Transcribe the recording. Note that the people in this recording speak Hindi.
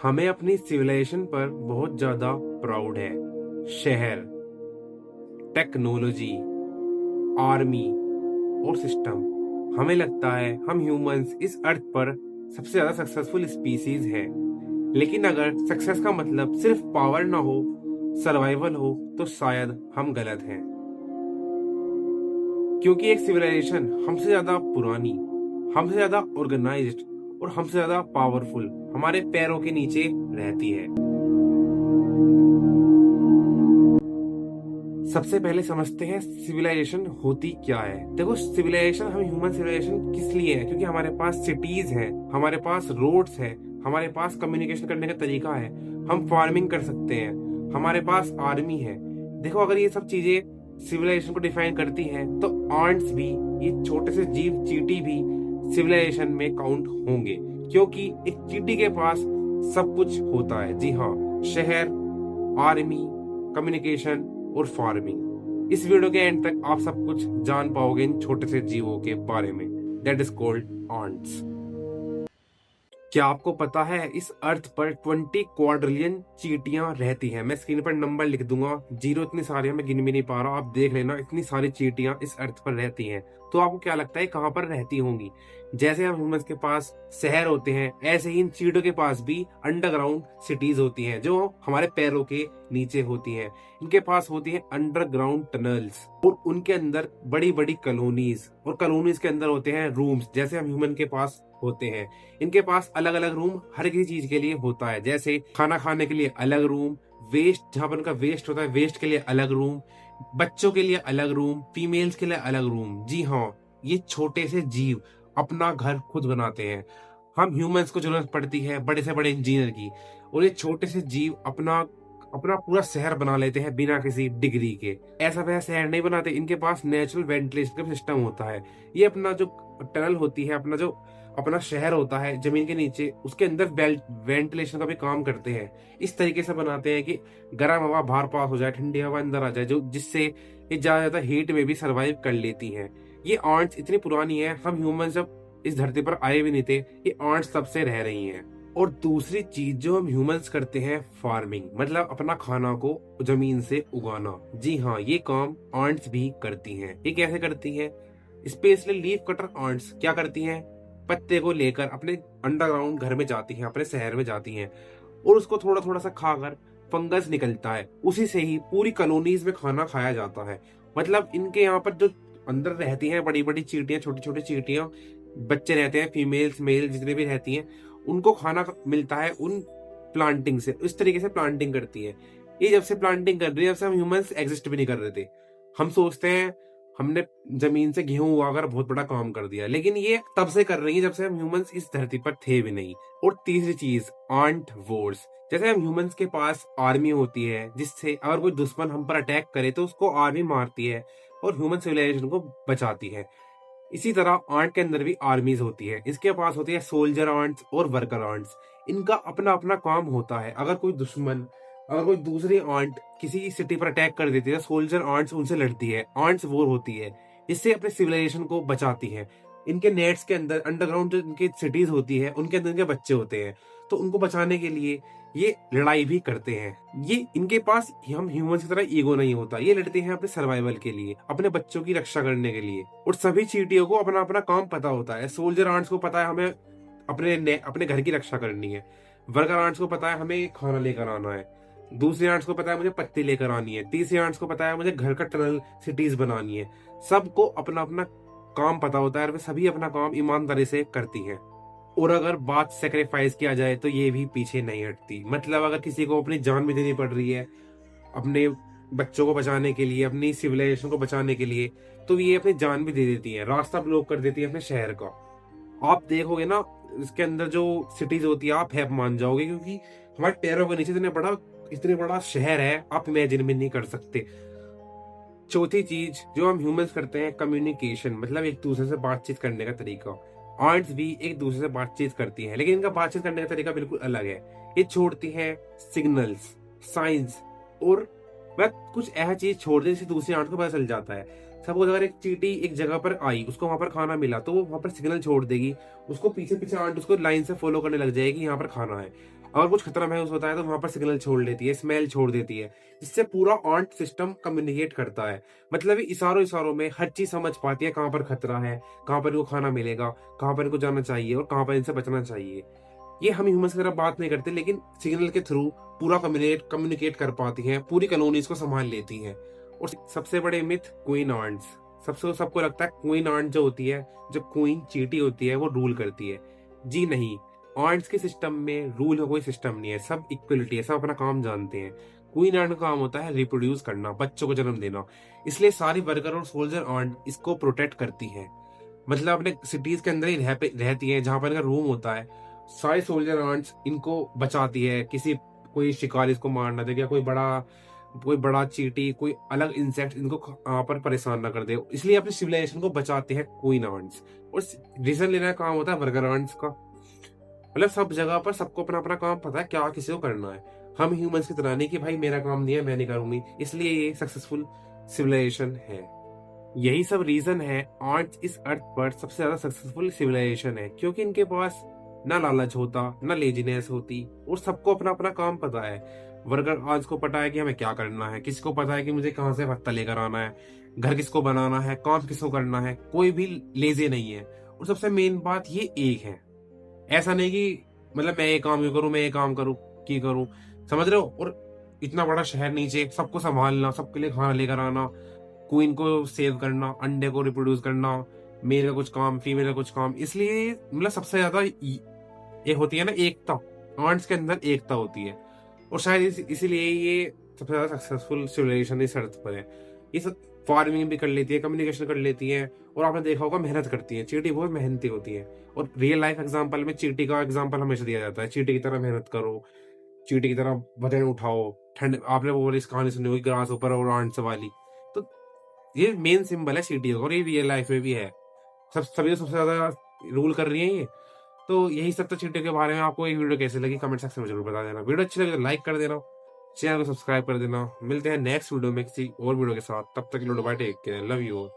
हमें अपनी सिविलाइजेशन पर बहुत ज्यादा प्राउड है। शहर, टेक्नोलॉजी, आर्मी और सिस्टम। हमें लगता है हम ह्यूमंस इस अर्थ पर सबसे ज्यादा सक्सेसफुल स्पीसीज हैं। लेकिन अगर सक्सेस का मतलब सिर्फ पावर ना हो, सर्वाइवल हो, तो शायद हम गलत हैं। क्योंकि एक सिविलाइजेशन हमसे ज्यादा पुरानी, हमसे ज्यादा ऑर्गेनाइज्ड और हमसे ज्यादा पावरफुल हमारे पैरों के नीचे रहती है। सबसे पहले समझते हैं सिविलाइजेशन होती क्या है। देखो, सिविलाइजेशन, हम ह्यूमन सिविलाइजेशन किस लिए है? क्योंकि हमारे पास सिटीज हैं, हमारे पास रोड्स है, हमारे पास कम्युनिकेशन करने का तरीका है, हम फार्मिंग कर सकते हैं, हमारे पास आर्मी है। देखो, अगर ये सब चीजें सिविलाइजेशन को डिफाइन करती हैं, तो आंट्स भी, ये छोटे से जीव चींटी भी सिविलाइजेशन में काउंट होंगे। क्योंकि एक चींटी के पास सब कुछ होता है। जी हाँ, शहर, आर्मी, कम्युनिकेशन और फार्मिंग। इस वीडियो के एंड तक आप सब कुछ जान पाओगे इन छोटे से जीवों के बारे में। That is called ants. क्या आपको पता है इस अर्थ पर 20 क्वाड्रिलियन चींटियां रहती हैं? मैं स्क्रीन पर नंबर लिख दूंगा, जीरो इतनी सारी मैं गिन भी नहीं पा रहा, आप देख लेना, इतनी सारी चींटियां इस अर्थ पर रहती हैं। तो आपको क्या लगता है कहां पर रहती होंगी? जैसे हम ह्यूमंस के पास शहर होते हैं, ऐसे ही इन चींटियों के पास भी अंडरग्राउंड सिटीज होती हैं जो हमारे पैरों के नीचे होती हैं। इनके पास होती हैं अंडरग्राउंड टनल्स और उनके अंदर बड़ी बड़ी कॉलोनीज, और कॉलोनीज के अंदर होते हैं रूम्स, जैसे हम ह्यूमन के पास होते हैं। इनके पास अलग अलग रूम हर किसी चीज के लिए होता है। जैसे खाना खाने के लिए अलग रूम, वेस्ट, जहां पर उनका वेस्ट होता है, वेस्ट के लिए अलग रूम, बच्चों के लिए अलग रूम, फीमेल्स के लिए अलग रूम। जी हाँ, ये छोटे से जीव अपना घर खुद बनाते हैं। हम ह्यूमंस को जरूरत पड़ती है बड़े से बड़े इंजीनियर की, और ये छोटे से जीव अपना अपना पूरा शहर बना लेते हैं बिना किसी डिग्री के। ऐसा वैसा शहर नहीं बनाते, इनके पास नेचुरल वेंटिलेशन का सिस्टम होता है। ये अपना जो टनल होती है, अपना शहर होता है जमीन के नीचे, उसके अंदर वेंटिलेशन का भी काम करते हैं। इस तरीके से बनाते हैं कि गर्म हवा बाहर पास हो जाए, ठंडी हवा अंदर आ जाए, जो जिससे ये ज्यादा हीट में भी सरवाइव कर लेती हैं। ये आंट्स इतनी पुरानी है, हम ह्यूमन जब इस धरती पर आए भी नहीं थे, ये आंट्स तब से रह रही हैं। और दूसरी चीज जो हम ह्यूमंस करते हैं, फार्मिंग, मतलब अपना खाना को जमीन से उगाना। जी हाँ, ये काम आंट्स भी करती हैं। ये कैसे करती हैं? स्पेशली लीफ कटर आंट्स क्या करती हैं? पत्ते को लेकर अपने अंडरग्राउंड घर में जाती हैं, अपने शहर में जाती हैं, और उसको थोड़ा थोड़ा सा खाकर फंगस निकलता है, उसी से ही पूरी कॉलोनीज में खाना खाया जाता है। मतलब इनके यहाँ पर जो अंदर रहती हैं बड़ी बड़ी चींटियां, छोटी छोटी चींटियां, बच्चे रहते हैं, फीमेल्स मेल जितने भी रहती हैं, उनको खाना मिलता है उन प्लांटिंग से। इस तरीके से प्लांटिंग करती है। ये जब से प्लांटिंग कर रही है, जब से हम ह्यूमंस एग्जिस्ट भी नहीं कर रहे थे। हम सोचते हैं हमने जमीन से गेहूं उगाकर बहुत बड़ा काम कर दिया, लेकिन ये तब से कर रही है जब से हम ह्यूमंस इस धरती पर थे भी नहीं। और तीसरी चीज, आंट वॉर्स। जैसे हम ह्यूमंस के पास आर्मी होती है, जिससे अगर कोई दुश्मन हम पर अटैक करे तो उसको आर्मी मारती है और ह्यूमन सिविलाइजेशन को बचाती है। इसी तरह आंट के अंदर भी आर्मीज होती है। इसके पास होती है सोल्जर आंट्स और वर्कर आंट्स। इनका अपना अपना काम होता है। अगर कोई दूसरी आंट किसी सिटी पर अटैक कर देती है, सोल्जर आंट्स उनसे लड़ती है, आंट्स वॉर होती है, इससे अपने सिविलाइजेशन को बचाती है। इनके नेट्स के अंदर, अंडरग्राउंड जो इनकी सिटीज होती है, उनके अंदर इनके बच्चे होते हैं, तो उनको बचाने के लिए ये लड़ाई भी करते हैं। ये इनके पास हम ह्यूमंस की तरह ईगो नहीं होता, ये लड़ते हैं अपने सर्वाइवल के लिए, अपने बच्चों की रक्षा करने के लिए। और सभी चींटियों को अपना अपना काम पता होता है। सोल्जर आंट्स को पता है हमें अपने घर की रक्षा करनी है, वर्कर आंट्स को पता है हमें खाना लेकर आना है, दूसरे आंट्स को पता है मुझे पत्ती लेकर आनी है, तीसरे आंट्स को पता है मुझे घर का टनल सिटीज बनानी है। सबको अपना अपना काम पता होता है और वे सभी अपना काम ईमानदारी से करती हैं। और अगर बात सेक्रीफाइस किया जाए तो ये भी पीछे नहीं हटती। मतलब अगर किसी को अपनी जान भी देनी पड़ रही है अपने बच्चों को बचाने के लिए, अपनी सिविलाइजेशन को बचाने के लिए, तो ये अपनी जान भी दे देती है, रास्ता ब्लॉक कर देती है अपने शहर का। आप देखोगे ना, इसके अंदर जो सिटीज होती है, आप हैप मान जाओगे, क्योंकि हमारे पैरों के नीचे इतने बड़ा शहर है, आप इमेजिन भी नहीं कर सकते। चौथी चीज जो हम ह्यूमंस करते हैं, कम्युनिकेशन, मतलब एक दूसरे से बातचीत करने का तरीका। आंट्स भी एक दूसरे से बातचीत करती हैं, लेकिन इनका बातचीत करने का तरीका बिल्कुल अलग है। ये छोड़ती है सिग्नल्स, साइंस, और वह कुछ ऐसा चीज छोड़ दे जिससे दूसरी आंट को पता चल जाता है। सपोज अगर एक चींटी एक जगह पर आई, उसको वहां पर खाना मिला, तो वो वहां पर सिग्नल छोड़ देगी, उसको पीछे पीछे आंट उसको लाइन से फॉलो करने लग जाएगी, यहाँ पर खाना है। अगर कुछ खतरा महसूस होता है तो वहां पर सिग्नल छोड़ लेती है, स्मेल छोड़ देती है, जिससे पूरा ऑन्ट सिस्टम कम्युनिकेट करता है। मतलब इशारों इशारों में हर चीज समझ पाती है, कहाँ पर खतरा है, कहाँ पर इनको खाना मिलेगा, कहाँ पर इनको जाना चाहिए और कहाँ पर इनसे बचना चाहिए। ये हम ह्यूमंस की तरह बात नहीं करते, लेकिन सिग्नल के थ्रू पूरा कम्युनिकेट कर पाती हैं, पूरी कॉलोनीज को संभाल लेती हैं। और सबसे बड़े मिथ क्वीन आंट्स। सबको लगता है क्वीन आंट जो होती है, जो क्वीन चींटी होती है, वो रूल करती है। जी नहीं, आंट्स के सिस्टम में रूल का कोई सिस्टम नहीं है, सब इक्वलिटी है, सब अपना काम जानते हैं। क्वीन आंट का काम होता है रिप्रोड्यूस करना, बच्चों को जन्म देना। इसलिए सारी वर्कर और सोल्जर आंट इसको प्रोटेक्ट करती हैं। मतलब अपने सिटीज के अंदर ही रहती है, जहां पर इनका रूम होता है। सारी सोल्जर आंट्स इनको बचाती है, किसी कोई शिकार इसको मार ना दे, या कोई बड़ा चींटी, कोई अलग इंसेक्ट इनको यहाँ पर परेशान ना कर दे। इसलिए अपनी सिविलाइजेशन को बचाते हैं क्वीन आंट्स। और रीजन लेने का काम होता है वर्कर आंट्स का। मतलब सब जगह पर सबको अपना अपना काम पता है, क्या किसी को करना है। हम ह्यूमंस की तरह नहीं कि भाई मेरा काम नहीं है, मैं नहीं करूंगी। इसलिए ये सक्सेसफुल सिविलाइजेशन है। यही सब रीजन है आज इस अर्थ पर सबसे ज्यादा सक्सेसफुल सिविलाइजेशन है, क्योंकि इनके पास ना लालच होता, ना लेजीनेस होती, और सबको अपना अपना काम पता है। वर्कर आज को पता है कि हमें क्या करना है, किसी को पता है कि मुझे कहाँ से पत्ता लेकर आना है, घर किसको बनाना है, काम किसको करना है। कोई भी लेजी नहीं है। और सबसे मेन बात ये एक है, ऐसा नहीं कि मतलब मैं ये काम क्यों करूं, मैं ये काम करूं की करूं, समझ रहे हो। और इतना बड़ा शहर नीचे, सबको संभालना, सबके लिए खाना लेकर आना, क्वीन को सेव करना, अंडे को रिप्रोड्यूस करना, मेल का कुछ काम, फीमेल का कुछ काम। इसलिए मतलब सबसे ज्यादा ये होती है ना एकता, आंट्स के अंदर एकता होती है। और शायद इसीलिए ये सबसे ज्यादा सक्सेसफुल सिविलाइजेशन इस अर्थ पर है। ये सब फार्मिंग भी कर लेती है, कम्युनिकेशन कर लेती है, और आपने देखा होगा मेहनत करती है। चींटी बहुत मेहनती होती है, और रियल लाइफ एग्जांपल में चींटी का एग्जांपल हमेशा दिया जाता है। चींटी की तरह मेहनत करो, चींटी की तरह वजन उठाओ, ठंड। आपने वो वाली इस कहानी सुनी होगी, ग्रास ऊपर और आंट्स वाली। तो ये मेन सिंबल है चींटी का, और ये रियल लाइफ में भी है। सभी तो सबसे ज्यादा रूल कर रही है ये। तो यही सब तो चींटियों के बारे में। आपको ये वीडियो कैसे लगी कमेंट सेक्शन में जरूर बता देना। वीडियो अच्छी लगी तो लाइक कर देना, चैनल को सब्सक्राइब कर देना। मिलते हैं नेक्स्ट वीडियो में किसी और वीडियो के साथ। तब तक के लिए bye, take care, love you.